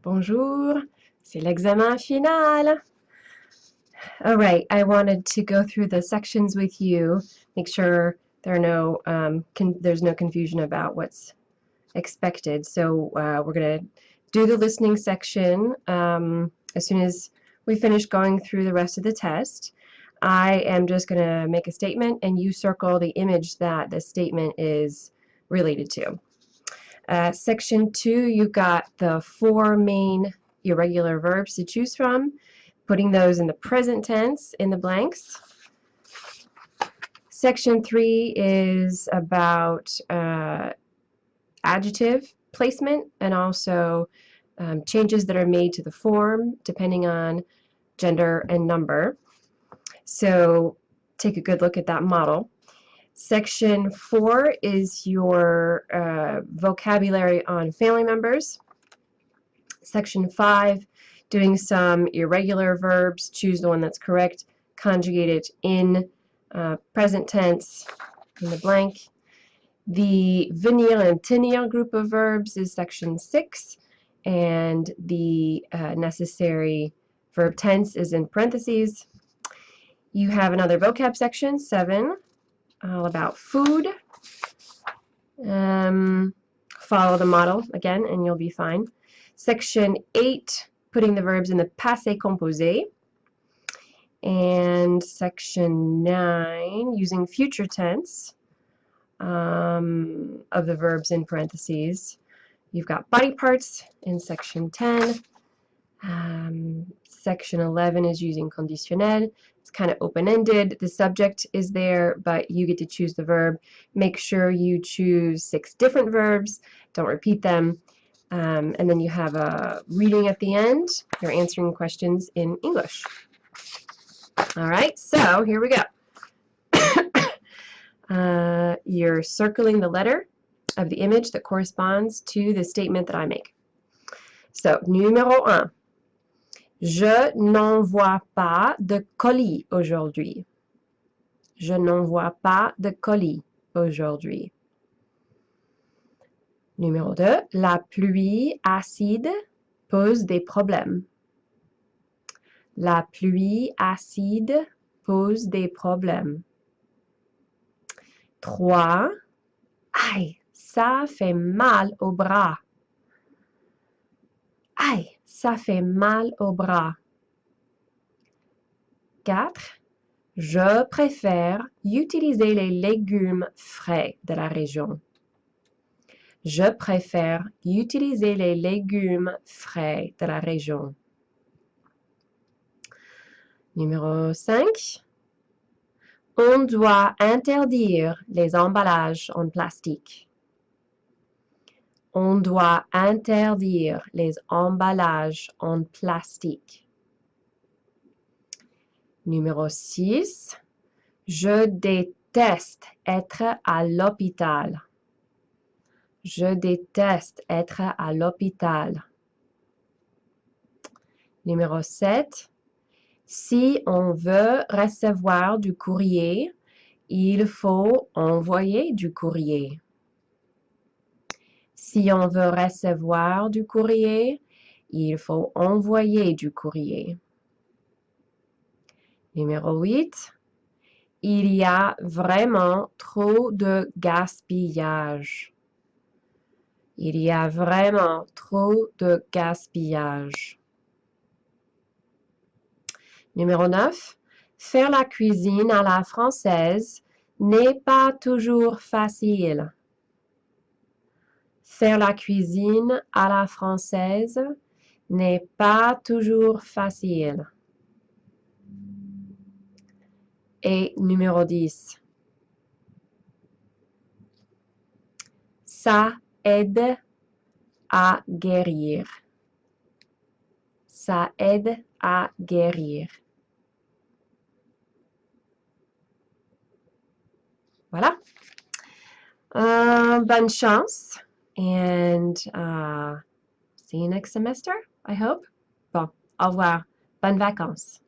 Bonjour, c'est l'examen final. All right, I wanted to go through the sections with you, make sure there are no there's no confusion about what's expected. So we're going to do the listening section as soon as we finish going through the rest of the test. I am just going to make a statement and you circle the image that the statement is related to. Section 2, you've got the 4 main irregular verbs to choose from, putting those in the present tense in the blanks. Section 3 is about adjective placement and also changes that are made to the form depending on gender and number. So take a good look at that model. Section 4 is your vocabulary on family members. Section 5, doing some irregular verbs. Choose the one that's correct. Conjugate it in present tense in the blank. The venir and tenir group of verbs is section 6, and the necessary verb tense is in parentheses. You have another vocab section, 7, all about food. Follow the model again and you'll be fine. Section 8, putting the verbs in the passé composé. And section 9, using future tense of the verbs in parentheses. You've got body parts in section 10. Section 11 is using conditionnel. It's kind of open-ended. The subject is there, but you get to choose the verb. Make sure you choose 6 different verbs. Don't repeat them. And then you have a reading at the end. You're answering questions in English. All right, so here we go. You're circling the letter of the image that corresponds to the statement that I make. So, numéro 1. Je n'envoie pas de colis aujourd'hui. Je n'envoie pas de colis aujourd'hui. Numéro 2. La pluie acide pose des problèmes. La pluie acide pose des problèmes. 3. Aïe, ça fait mal au bras. Aïe, ça fait mal au bras. 4. Je préfère utiliser les légumes frais de la région. Je préfère utiliser les légumes frais de la région. Numéro 5. On doit interdire les emballages en plastique. On doit interdire les emballages en plastique. Numéro 6. Je déteste être à l'hôpital. Je déteste être à l'hôpital. Numéro 7. Si on veut recevoir du courrier, il faut envoyer du courrier. Si on veut recevoir du courrier, il faut envoyer du courrier. Numéro 8. Il y a vraiment trop de gaspillage. Il y a vraiment trop de gaspillage. Numéro 9. Faire la cuisine à la française n'est pas toujours facile. Faire la cuisine à la française n'est pas toujours facile. Et numéro 10. Ça aide à guérir. Ça aide à guérir. Voilà. Bonne chance. And see you next semester, I hope. Bon, au revoir. Bonnes vacances.